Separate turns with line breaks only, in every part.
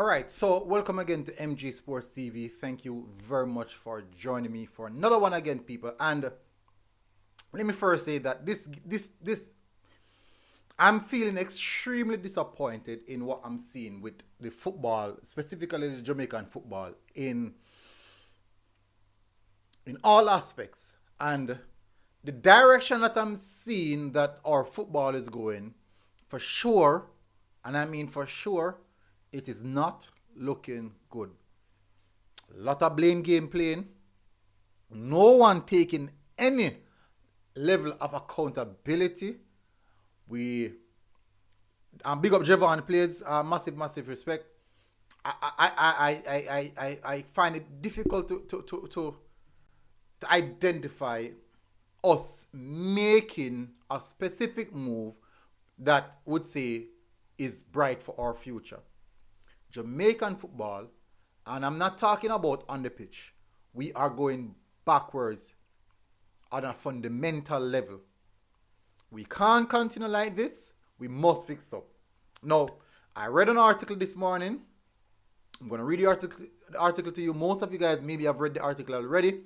right, so welcome again to MG Sports TV. Thank you very much for joining me for another one again, people. And let me first say that this I'm feeling extremely disappointed in what I'm seeing with the football, specifically the Jamaican football, in all aspects. And the direction that I'm seeing that our football is going, for sure, and I mean for sure, it is not looking good. A lot of blame game playing. No one taking any level of accountability. We big up Javon plays. Massive respect. I find it difficult to identify us making a specific move that would say is bright for our future. Jamaican football, and I'm not talking about on the pitch, we are going backwards on a fundamental level. We can't continue like this. We must fix up. Now, I read an article this morning. I'm going to read the article to you. Most of you guys maybe have read the article already.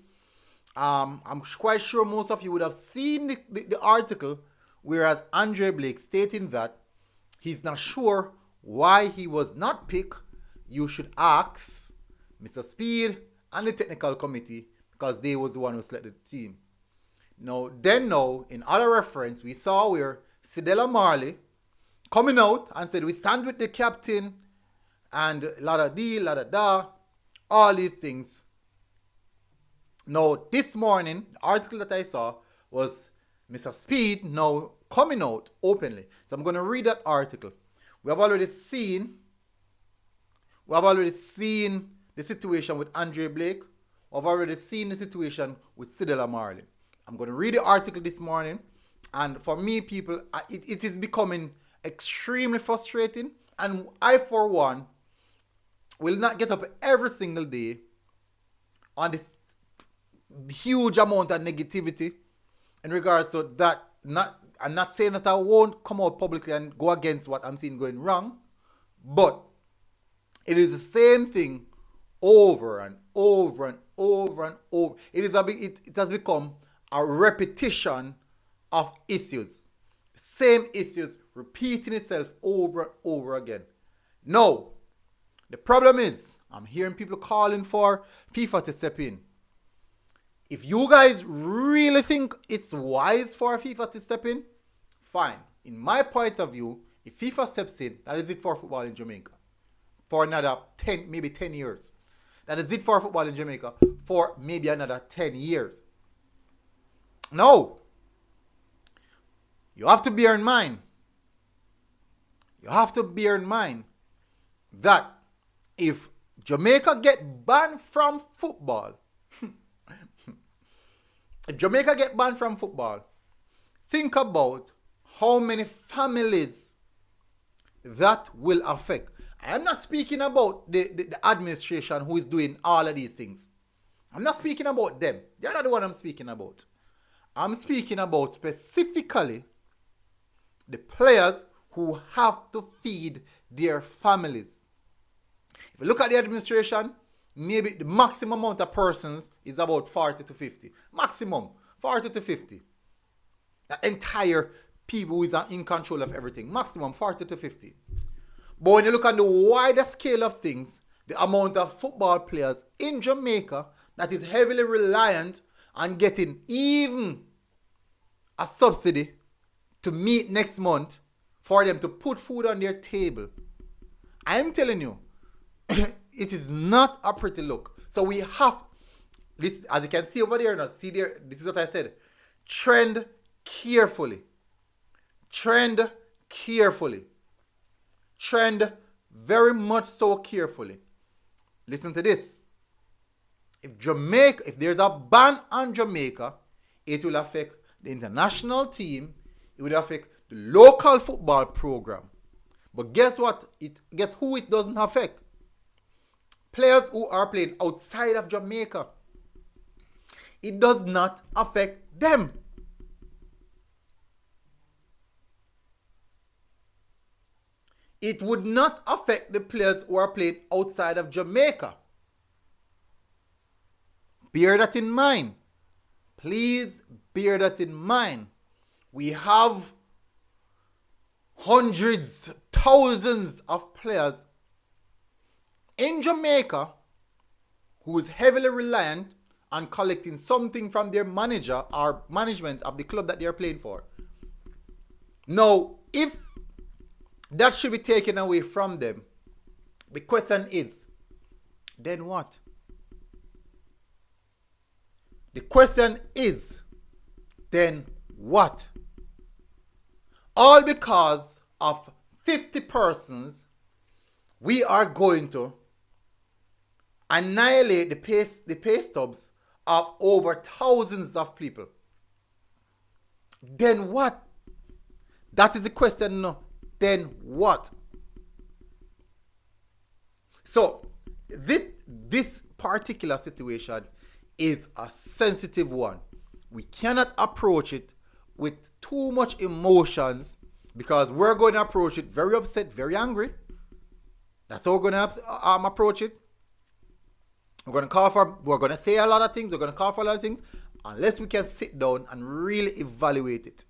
I'm quite sure most of you would have seen the article, whereas Andre Blake stating that he's not sure why he was not picked. You should ask Mr. Speed and the technical committee, because they was the one who selected the team. Now, in other reference, we saw where Sidela Marley coming out and said, we stand with the captain and la-da-da, all these things. Now, this morning, the article that I saw was Mr. Speed now coming out openly. So I'm going to read that article. We have already seen the situation with Andre Blake. We've already seen the situation with Sidela Marley. I'm going to read the article this morning. And for me, people, it is becoming extremely frustrating. And I, for one, will not get up every single day on this huge amount of negativity in regards to that. I'm not saying that I won't come out publicly and go against what I'm seeing going wrong, but it is the same thing over and over and over and over. It has become a repetition of issues. Same issues repeating itself over and over again. Now, the problem is, I'm hearing people calling for FIFA to step in. If you guys really think it's wise for FIFA to step in, fine. In my point of view, if FIFA steps in, that is it for football in Jamaica. For another 10, maybe 10 years. That is it for football in Jamaica for maybe another 10 years. No. You have to bear in mind. That if Jamaica get banned from football, think about how many families that will affect. I am not speaking about the administration who is doing all of these things. I'm not speaking about them. They're not the one I'm speaking about. I'm speaking about specifically the players who have to feed their families. If you look at the administration, maybe the maximum amount of persons is about 40 to 50. Maximum 40 to 50. The entire people who is in control of everything. Maximum 40 to 50. But when you look at the wider scale of things, the amount of football players in Jamaica that is heavily reliant on getting even a subsidy to meet next month for them to put food on their table. I'm telling you, it is not a pretty look. So we have, this, as you can see over there, now see there, this is what I said. Trend carefully. Trend very much so carefully. Listen to this. If there's a ban on Jamaica, it will affect the international team. It will affect the local football program. But guess what? Guess who it doesn't affect? Players who are playing outside of Jamaica. It does not affect them. it would not affect the players who are playing outside of Jamaica. Bear that in mind. Please bear that in mind. We have hundreds, thousands of players in Jamaica who is heavily reliant on collecting something from their manager or management of the club that they are playing for. Now, if that should be taken away from them, the question is, then what? The question is, then what? All because of 50 persons, we are going to annihilate the pay stubs of over thousands of people. Then what? That is the question. No. Then what? So, this particular situation is a sensitive one. We cannot approach it with too much emotions because we're going to approach it very upset, very angry. That's how we're going to approach it. We're going to say a lot of things. We're going to call for a lot of things unless we can sit down and really evaluate it.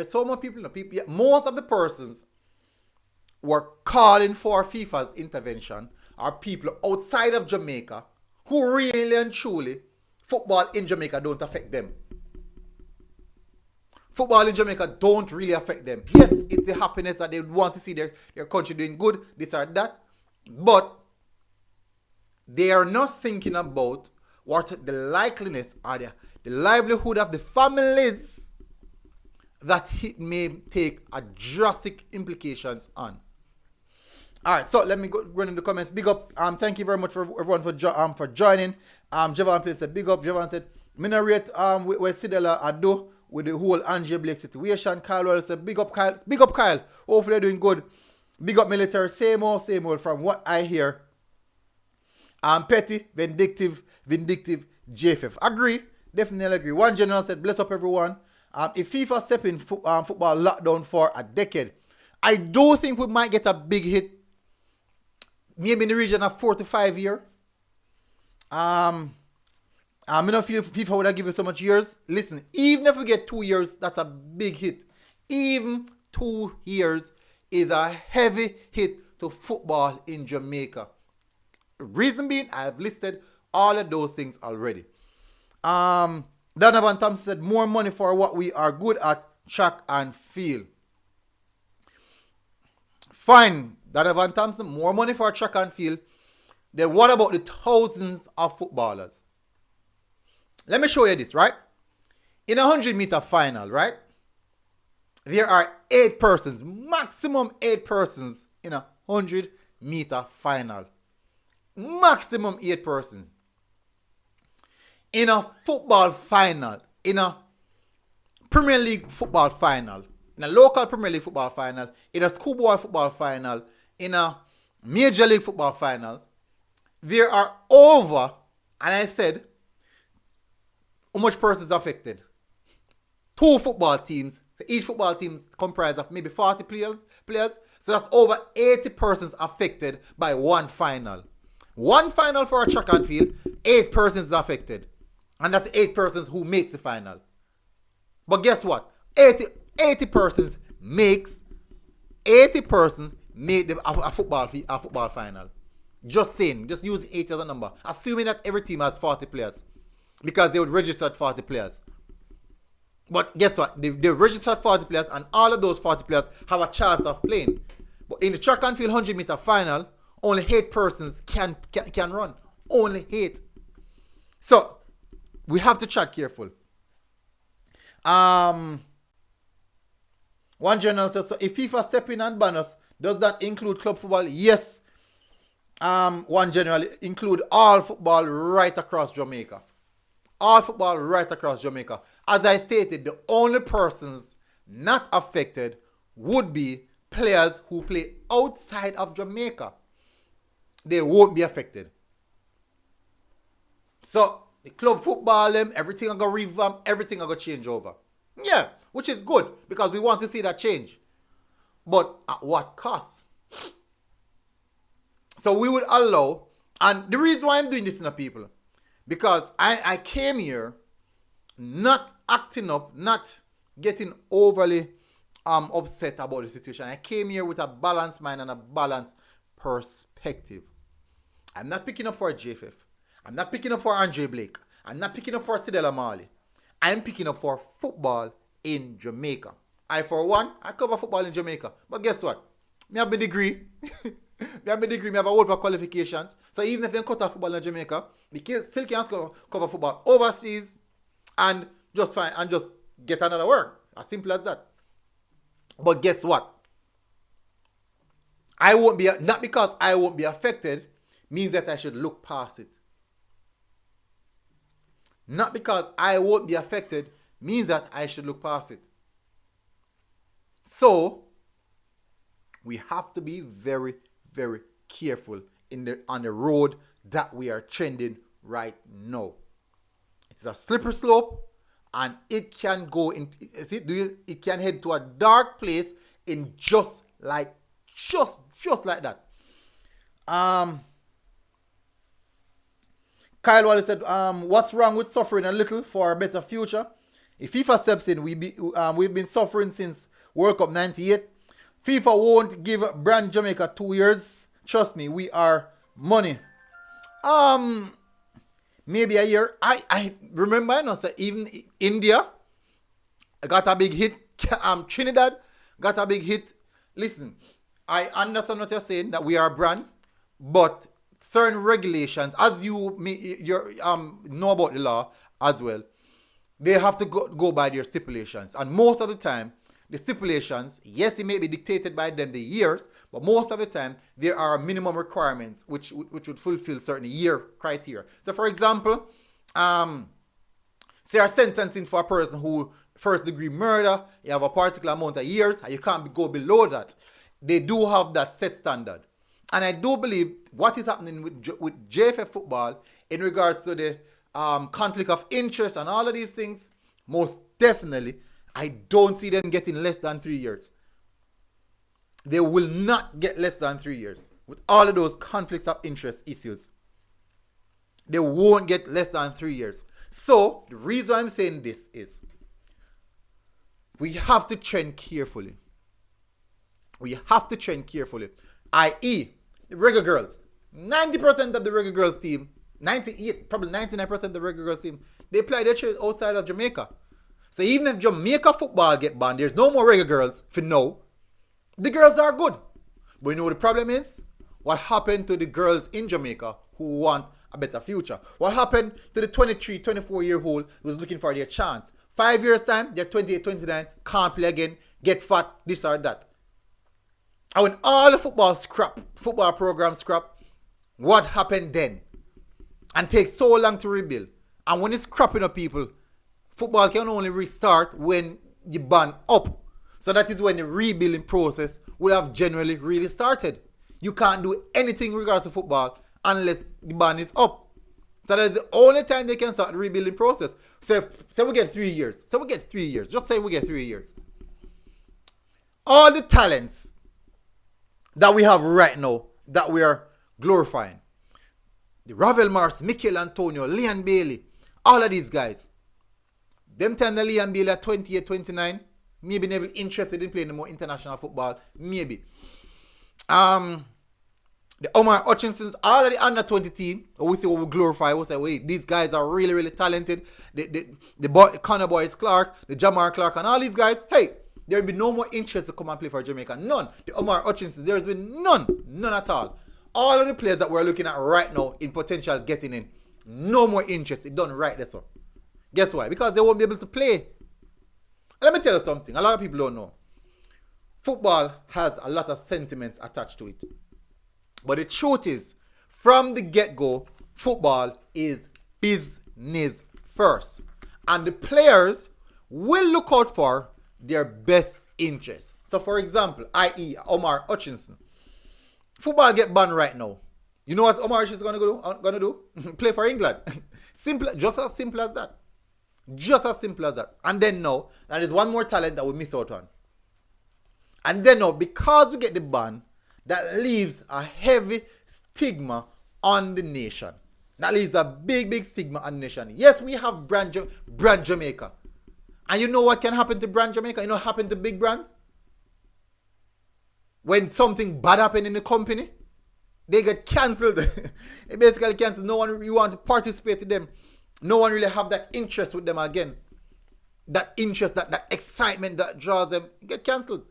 So many people, most of the persons were calling for FIFA's intervention are people outside of Jamaica who really and truly, football in Jamaica don't affect them. Football in Jamaica don't really affect them. Yes, it's the happiness that they want to see their country doing good, this or that. But they are not thinking about what the likeliness or the livelihood of the families that it may take a drastic implications on. All right, so let me go run in the comments. Big up. Thank you very much for everyone for joining. Javon played said big up. Javon said, "Me not rate where Sidela I do with the whole Andre Blake situation." Kyle said, "Big up, Kyle. Big up, Kyle. Hopefully they're doing good. Big up military. Same old from what I hear. Petty, vindictive, JFF. Agree. Definitely agree. One general said, bless up everyone. If FIFA step in football lockdown for a decade, I do think we might get a big hit. Maybe in the region of 4 to 5 years. I don't feel FIFA would have given so much years. Listen, even if we get 2 years, that's a big hit. Even 2 years is a heavy hit to football in Jamaica. Reason being, I've listed all of those things already. Donovan Thompson said, more money for what we are good at, track and field. Fine, Donovan Thompson, more money for track and field. Then what about the thousands of footballers? Let me show you this, right? In a 100-meter final, right? There are 8 persons, maximum 8 persons in a 100-meter final. Maximum 8 persons. In a football final, in a Premier League football final, in a local Premier League football final, in a schoolboy football final, in a Major League football finals, there are over, and I said, how much persons affected? 2 football teams. So each football team comprised of maybe 40 players. So that's over 80 persons affected by one final. One final for a track and field, 8 persons affected. And that's 8 persons who makes the final. But guess what? 80 persons make a football final. Just saying, just use 8 as a number. Assuming that every team has 40 players. Because they would register at 40 players. But guess what? They registered 40 players and all of those 40 players have a chance of playing. But in the track and field 100-meter final, only 8 persons can run. Only 8. So, we have to check careful. One journal says, so if FIFA step in and ban us, does that include club football? Yes. One general include all football right across Jamaica. All football right across Jamaica. As I stated, the only persons not affected would be players who play outside of Jamaica. They won't be affected. So, the club football, everything are going to revamp, everything are going to change over. Yeah, which is good because we want to see that change. But at what cost? So we would allow, and the reason why I'm doing this, people, because I came here not acting up, not getting overly upset about the situation. I came here with a balanced mind and a balanced perspective. I'm not picking up for JFF. I'm not picking up for Andre Blake. I'm not picking up for Sidela Marley. I'm picking up for football in Jamaica. For one, I cover football in Jamaica. But guess what? Me have my degree. Me have a whole lot of qualifications. So even if they cut off football in Jamaica, we still can cover football overseas and just fine and just get another work. As simple as that. But guess what? I won't be, not because I won't be affected, means that I should look past it. Not because I won't be affected, means that I should look past it. So, we have to be very, very careful on the road that we are trending right now. It's a slippery slope, and it can go in. It can head to a dark place in just like that. Kyle Wallace said, "What's wrong with suffering a little for a better future? If FIFA steps in, we've been suffering since World Cup '98. FIFA won't give brand Jamaica 2 years. Trust me, we are money. Maybe a year. I remember, I know, so even India got a big hit. Trinidad got a big hit. Listen, I understand what you're saying, that we are a brand, but certain regulations, as you know about the law as well, they have to go by their stipulations. And most of the time, the stipulations, yes, it may be dictated by them the years, but most of the time, there are minimum requirements which would fulfill certain year criteria. So, for example, say a sentencing for a person who first degree murder, you have a particular amount of years, and you can't go below that. They do have that set standard. And I do believe what is happening with JFF football in regards to the conflict of interest and all of these things, most definitely, I don't see them getting less than 3 years. They will not get less than 3 years with all of those conflicts of interest issues. They won't get less than 3 years. So, the reason I'm saying this is we have to trend carefully. We have to trend carefully. I.e., the Reggae Girls. 90% of the Reggae Girls team, 98, probably 99% of the Reggae Girls team, they play their shit outside of Jamaica. So even if Jamaica football get banned, there's no more Reggae Girls for now. The girls are good. But you know what the problem is? What happened to the girls in Jamaica who want a better future? What happened to the 23, 24-year-old who's looking for their chance? 5 years time, they're 28, 29, can't play again, get fat, this or that. And when all the football programs scrap, what happened then? And takes so long to rebuild. And when it's scrapping up people, football can only restart when you ban up. So that is when the rebuilding process will have generally really started. You can't do anything in regards to football unless the ban is up. So that is the only time they can start the rebuilding process. So we get 3 years. Just say we get 3 years. All the talents that we have right now that we are glorifying. The Ravel Mars, Mikel Antonio, Leon Bailey, all of these guys. Them time the Leon Bailey at 28, 29, maybe never interested in playing more international football. Maybe. The Omar Hutchinsons, all of the under 20 team, we say what we glorify, we say, wait, these guys are really, really talented. The Connor Boys Clark, the Jamar Clark, and all these guys, hey, there will be no more interest to come and play for Jamaica. None. The Omar Hutchinsons, there has been none at all. All of the players that we're looking at right now in potential getting in, no more interest. It done right there, so. Guess why? Because they won't be able to play. Let me tell you something. A lot of people don't know. Football has a lot of sentiments attached to it. But the truth is, from the get-go, football is business first. And the players will look out for their best interests. So, for example, i.e. Omar Hutchinson. Football get banned right now. You know what Omar Hutchinson is gonna do? Play for England. Simple, just as simple as that. Just as simple as that. And then now, there is one more talent that we miss out on. And then now, because we get the ban, that leaves a heavy stigma on the nation. That leaves a big, big stigma on the nation. Yes, we have brand Jamaica. And you know what can happen to brand Jamaica? You know what happened to big brands? When something bad happens in the company, they get cancelled. They basically cancel. No one really want to participate with them. No one really have that interest with them again. That interest, that excitement that draws them, get cancelled.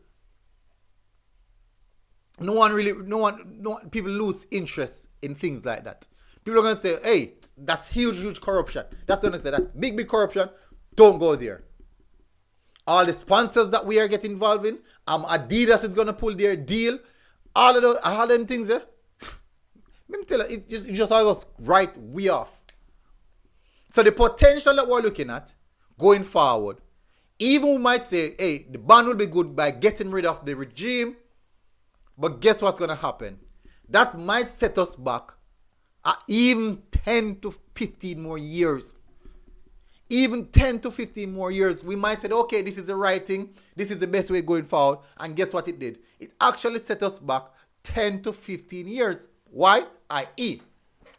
People lose interest in things like that. People are going to say, hey, that's huge, huge corruption. That's what they say. That's big, big corruption. Don't go there. All the sponsors that we are getting involved in, Adidas is going to pull their deal. All of them things there. Let me tell you, it just all goes right way off. So the potential that we're looking at going forward, even we might say, hey, the ban will be good by getting rid of the regime. But guess what's going to happen? That might set us back even 10 to 15 more years. Even 10 to 15 more years, we might say, okay, this is the right thing. This is the best way going forward. And guess what it did? It actually set us back 10 to 15 years. Why? I.e.,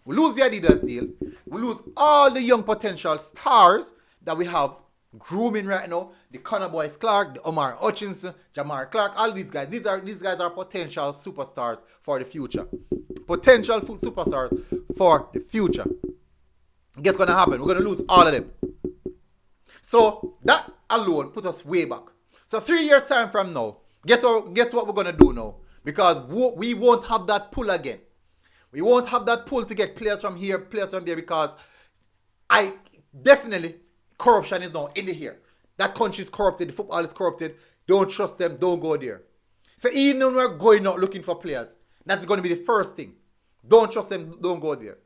we lose the Adidas deal. We lose all the young potential stars that we have grooming right now. The Connor Boys Clark, the Omar Hutchinson, Jamar Clark, all these guys. These guys are potential superstars for the future. Potential superstars for the future. Guess what's going to happen? We're going to lose all of them. So that alone put us way back. So 3 years time from now, guess what we're going to do now? Because we won't have that pull again. We won't have that pull to get players from here, players from there, because corruption is now in the here. That country is corrupted, the football is corrupted. Don't trust them, don't go there. So even when we're going out looking for players, that's going to be the first thing. Don't trust them, don't go there.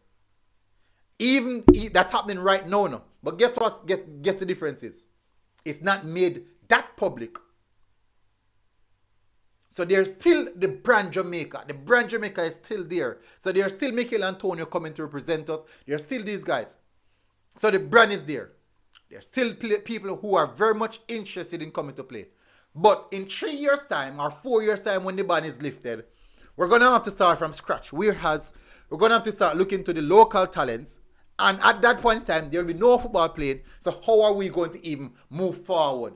Even that's happening right now. But guess what? Guess the difference is? It's not made that public. So there's still the brand Jamaica. The brand Jamaica is still there. So there's still Mikel Antonio coming to represent us. There's still these guys. So the brand is there. There's still people who are very much interested in coming to play. But in 3 years' time or 4 years' time when the ban is lifted, we're going to have to start from scratch. We're going to have to start looking to the local talents. And at that point in time, there will be no football played. So how are we going to even move forward?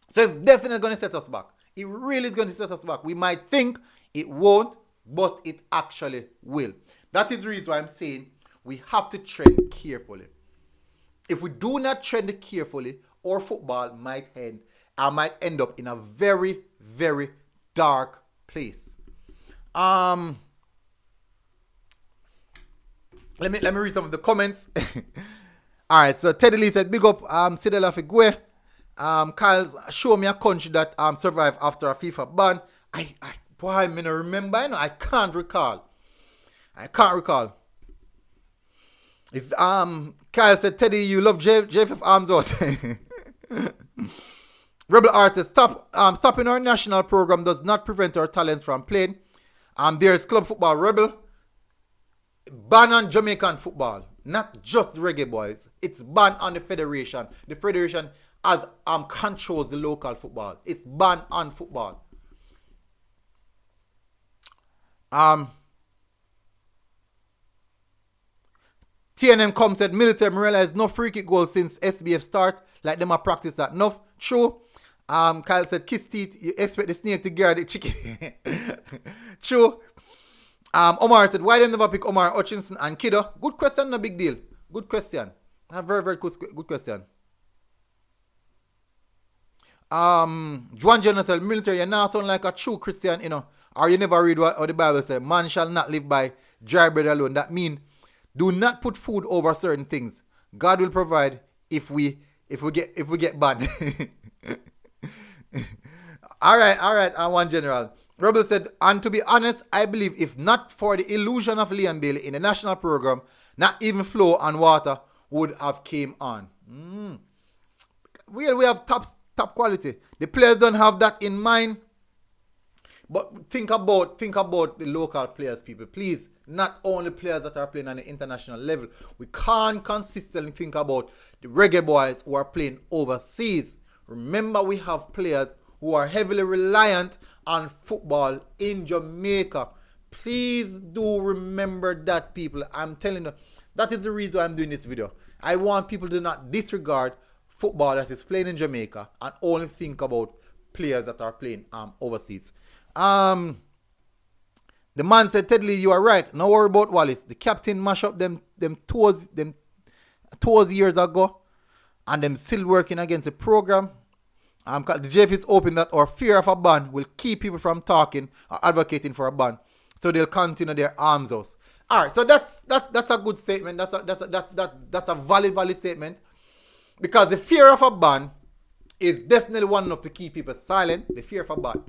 So it's definitely going to set us back. It really is going to set us back. We might think it won't, but it actually will. That is the reason why I'm saying we have to tread carefully. If we do not tread carefully, our football might end up in a very, very dark place. Let me read some of the comments. All right, so Teddy Lee said, big up Sidela Figwe. Kyle, show me a country that survived after a FIFA ban. I don't remember. I can't recall. It's Kyle said, Teddy, you love JFF Arms Out. Rebel Art says, stopping our national program does not prevent our talents from playing. There's club football Rebel. Ban on Jamaican football, not just the Reggae Boyz. It's ban on the federation. The federation as controls the local football. It's ban on football. TNM come said military realized no free kick goal since SBF start. Like them a practice that enough. True. Kyle said kiss teeth. You expect the snake to guard the chicken. True. Omar said, why them never pick Omar Hutchinson and Kiddo? Good question, no big deal. Good question. A very, very good question. Juan Jonas said, military, you now sound like a true Christian, or you never read what the Bible says. Man shall not live by dry bread alone. That means do not put food over certain things. God will provide if we get banned. all right, one general. Rebel said, and to be honest, I believe if not for the illusion of Liam Bailey in the national program, not even Flow and Water would have came on. We have top quality. The players don't have that in mind. But think about the local players, people. Please, not only players that are playing on the international level. We can't consistently think about the Reggae Boyz who are playing overseas. Remember, we have players who are heavily reliant on football in Jamaica. Please do remember that, people. I'm telling you, that is the reason I'm doing this video. I want people to not disregard football that is playing in Jamaica and only think about players that are playing overseas. The man said, Ted Lee, you are right. No worry about Wallace. The captain mash up them toes years ago, and them still working against the program. The JF is open that our fear of a ban will keep people from talking or advocating for a ban, so they'll continue their arms out. All right, so that's a good statement. That's a valid statement, because the fear of a ban is definitely one enough to keep people silent. The fear of a ban,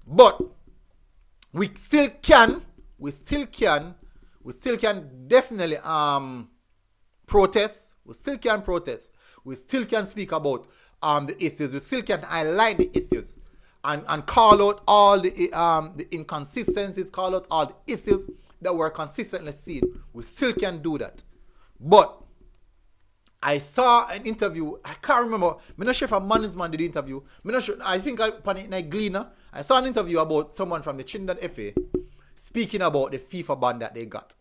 but we still can definitely protest. We still can protest. We still can speak about the issues. We still can highlight the issues and call out all the inconsistencies, call out all the issues that were consistently seen. We still can do that. But I saw an interview. I can't remember. I'm not sure if a management did the interview. I'm not sure. I think I Gleaner. I saw an interview about someone from the Trinidad FA speaking about the FIFA ban that they got.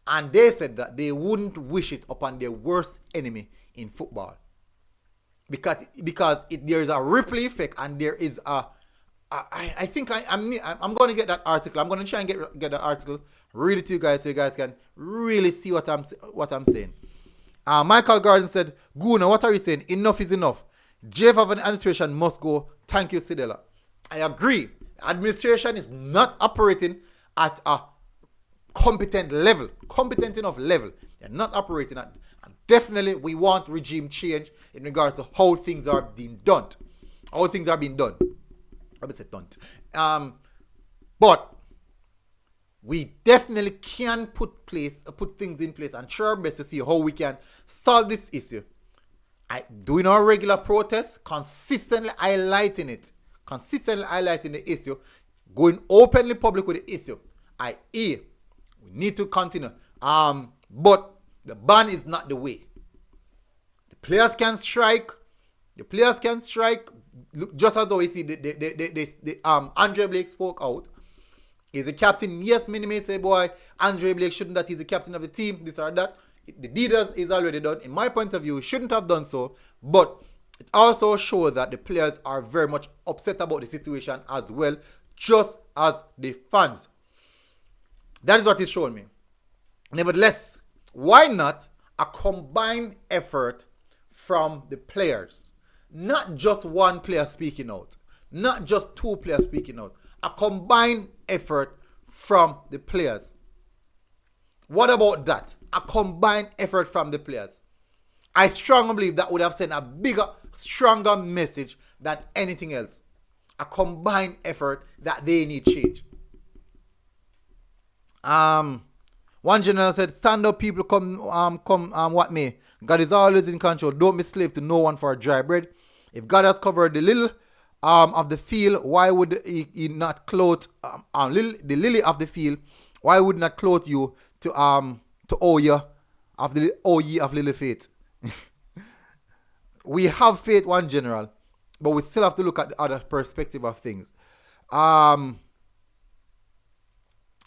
And they said that they wouldn't wish it upon their worst enemy in football. Because there is a ripple effect, and there is I think I'm going to get that article. I'm going to try and get that article, read it to you guys so you guys can really see what I'm saying. Michael Gordon said, Guna, what are you saying? Enough is enough. JF of an administration must go. Thank you, Sidela. I agree. Administration is not operating at a competent enough level. They're not operating at. And definitely, we want regime change in regards to how things are being done. How things are being done. I would say don't. But we definitely can put things in place and try our best to see how we can solve this issue. Doing our regular protests, consistently highlighting the issue, going openly public with the issue, i.e., we need to continue. But the ban is not the way. The players can strike. Look, just as we see Andre Blake spoke out. He's a captain. Yes, many may say, boy, Andre Blake shouldn't that. He's the captain of the team, this or that. The deed is already done. In my point of view, he shouldn't have done so. But it also shows that the players are very much upset about the situation as well, just as the fans. That is what it's showing me. Nevertheless, why not a combined effort from the players? Not just one player speaking out. Not just two players speaking out. A combined effort from the players. What about that? A combined effort from the players. I strongly believe that would have sent a bigger, stronger message than anything else. A combined effort that they need change. One general said, stand up people, come what may. God is always in control. Don't be slave to no one for dry bread. If God has covered the little of the field, why would he not clothe the lily of the field? Why would not clothe you to owe ye of little faith? We have faith, one general, but we still have to look at the other perspective of things.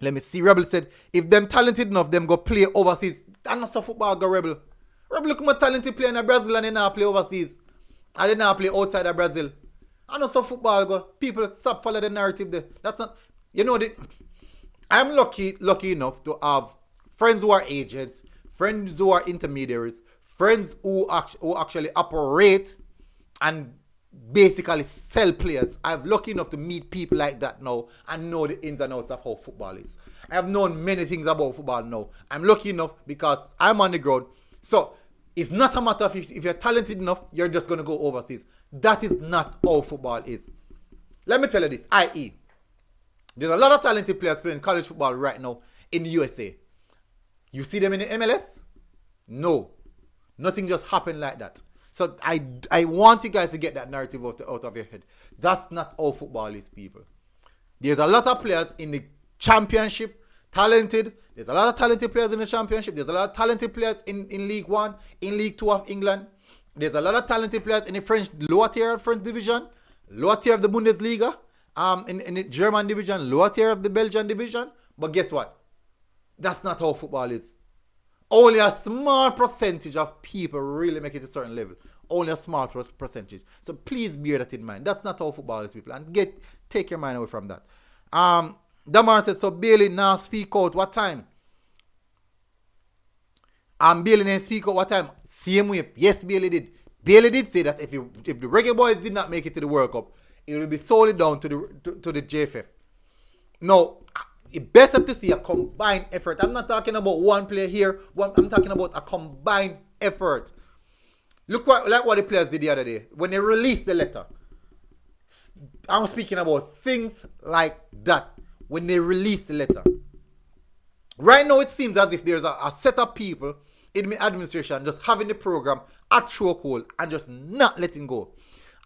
Let me see. Rebel said, if them talented enough, them go play overseas. That's not so football go Rebel. Rebel look more talented player in Brazil and they now play overseas. And they now play outside of Brazil. I know some football go. People stop follow the narrative there. That's not, I'm lucky enough to have friends who are agents, friends who are intermediaries, friends who actually operate and basically sell players. I'm lucky enough to meet people like that now and know the ins and outs of how football is. I have known many things about football now. I'm lucky enough because I'm on the ground. So it's not a matter of if you're talented enough, you're just going to go overseas. That is not how football is. Let me tell you this, i.e., there's a lot of talented players playing college football right now in the USA. You see them in the MLS? No. Nothing just happened like that. So I want you guys to get that narrative out of your head. That's not how football is, people. There's a lot of players in the championship, talented. There's a lot of talented players in the championship. There's a lot of talented players in League One, in League Two of England. There's a lot of talented players in the lower tier of French division, lower tier of the Bundesliga. in the German division, lower tier of the Belgian division. But guess what? That's not how football is. Only a small percentage of people really make it to a certain level. Only a small percentage. So please bear that in mind. That's not how football is, people. And take your mind away from that. Damar said, so Bailey now speak out. What time? Bailey didn't speak out what time? Same way. Yes, Bailey did. Bailey did say that if the Reggae Boyz did not make it to the World Cup, it will be solely down to the JFF. Now, it's best to see a combined effort. I'm not talking about one player here. I'm talking about a combined effort. Look what the players did the other day when they released the letter. I'm speaking about things like that when they released the letter. Right now, it seems as if there's a set of people in the administration just having the program at chokehold and just not letting go.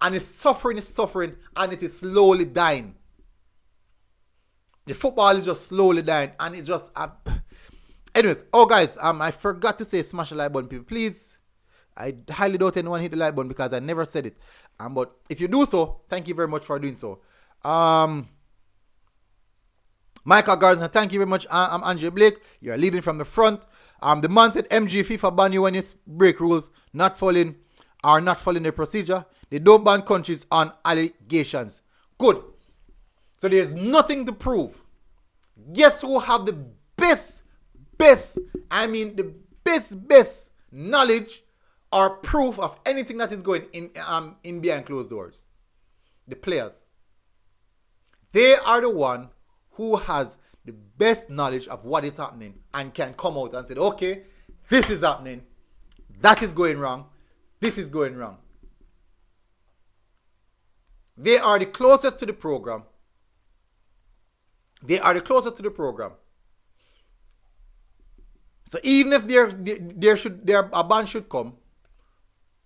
And it's suffering, and it is slowly dying. The football is just slowly dying, and it's just... Anyways, guys, I forgot to say smash the like button, people. Please, I highly doubt anyone hit the like button because I never said it. But if you do so, thank you very much for doing so. Michael Garza, thank you very much. I'm Andre Blake. You're leading from the front. The man said MG FIFA ban you when you break rules, not following the procedure. They don't ban countries on allegations. Good. So there's nothing to prove. Guess who have the best knowledge or proof of anything that is going in behind closed doors? The players. They are the one who has the best knowledge of what is happening and can come out and say, okay, this is happening, that is going wrong, this is going wrong. They are the closest to the program. So even if a ban should come,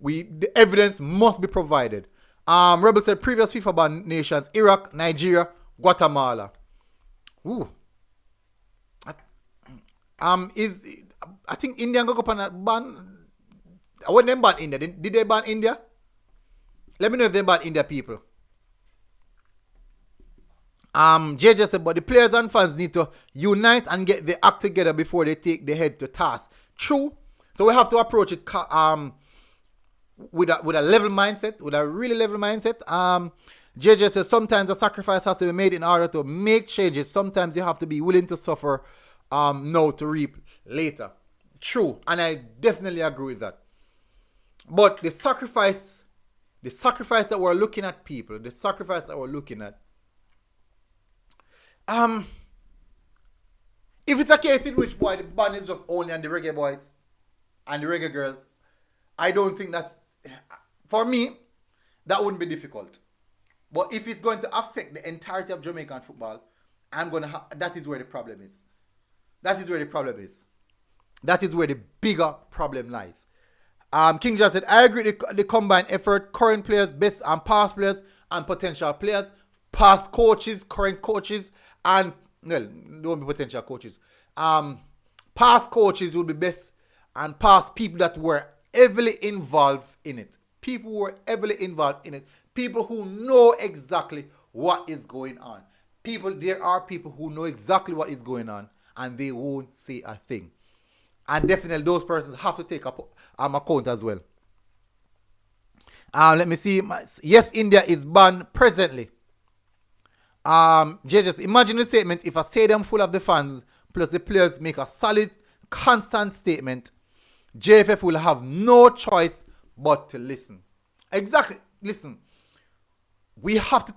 the evidence must be provided. Rebel said previous FIFA ban nations: Iraq, Nigeria, Guatemala. Ooh. I think India go up on that ban. When they ban India, did they ban India? Let me know if they ban India, people. JJ said, but the players and fans need to unite and get the act together before they take the head to task. True. So we have to approach it with a level mindset, with a really level mindset. JJ says sometimes a sacrifice has to be made in order to make changes. Sometimes you have to be willing to suffer now to reap later. True. And I definitely agree with that. But the sacrifice that we're looking at, people, if it's a case in which, boy, the ban is just only on the Reggae Boys and the Reggae Girls, I don't think that's, for me, that wouldn't be difficult. But if it's going to affect the entirety of Jamaican football, that is where the problem is. That is where the bigger problem lies. King John said, I agree the combined effort, current players, best and past players, and potential players, past coaches, current coaches, and, well, don't be potential coaches. Past coaches would be best, and past people that were heavily involved in it. People who know exactly what is going on. There are people who know exactly what is going on, and they won't say a thing. And definitely those persons have to take account as well. Let me see. Yes, India is banned presently. Just imagine the statement: if a stadium full of the fans plus the players make a solid, constant statement, JFF will have no choice but to listen. Exactly. Listen. We have to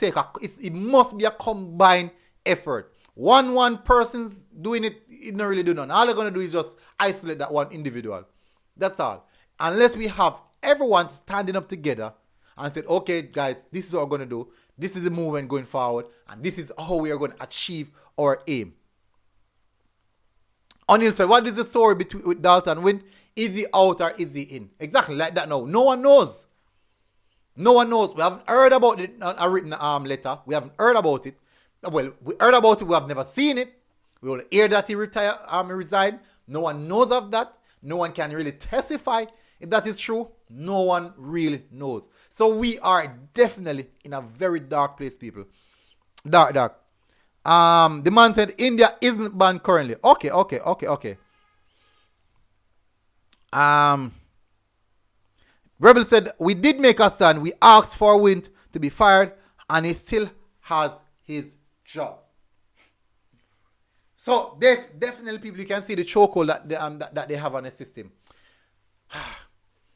it must be a combined effort. One person's doing it don't really do none. All they're going to do is just isolate that one individual. That's all. Unless we have everyone standing up together and said, okay, guys, this is what we're going to do. This is the movement going forward. And this is how we are going to achieve our aim. O'Neill said, what is the story with Dalton Wynn? Is he out or is he in? Exactly like that now. No one knows. We haven't heard about it, a written letter. We haven't heard about it. Well, we heard about it. We have never seen it. We will hear that he resigned. No one knows of that. No one can really testify if that is true. No one really knows. So we are definitely in a very dark place, people. Dark, dark. The man said India isn't banned currently. Okay. Um, Rebel said we did make a stand. We asked for Wint to be fired, and he still has his job. So definitely, people, you can see the chokehold that they have on the system.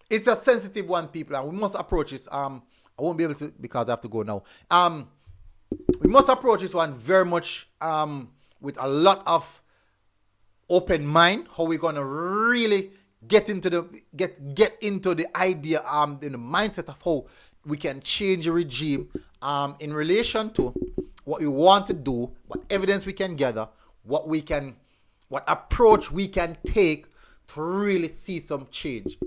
It's a sensitive one, people, and we must approach this. I won't be able to because I have to go now. We must approach this one very much with a lot of open mind. How we're gonna really get into the idea, in the mindset of how we can change the regime in relation to what we want to do, what evidence we can gather, what approach we can take to really see some change.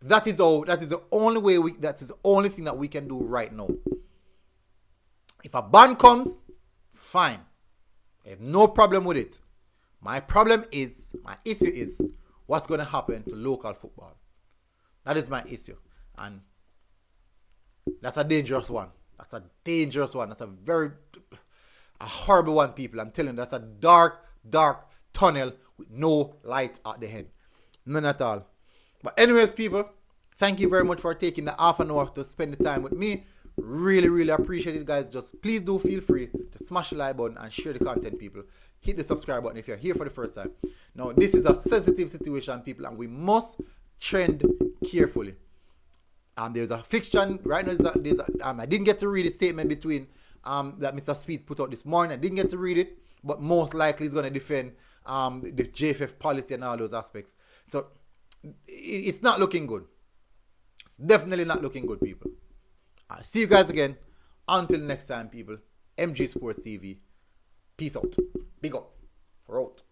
That is the only way that is the only thing that we can do right now. If a ban comes, fine. I have no problem with it. My issue is what's going to happen to local football. That is my issue. And that's a dangerous one. That's a horrible one, people. I'm telling you, that's a dark tunnel with no light at the end. None at all. But anyways, people, thank you very much for taking the half an hour to spend the time with me. Really appreciate it, guys. Just please do feel free to smash the like button and share the content, people. Hit the subscribe button if you're here for the first time. Now, this is a sensitive situation, people, and we must trend carefully. There's a fiction right now. I didn't get to read the statement between that Mr. Speed put out this morning. I didn't get to read it, but most likely he's going to defend the JFF policy and all those aspects. So it's not looking good. It's definitely not looking good, people. I'll see you guys again. Until next time, people. MG Sports TV. Peace out. Big up. For out.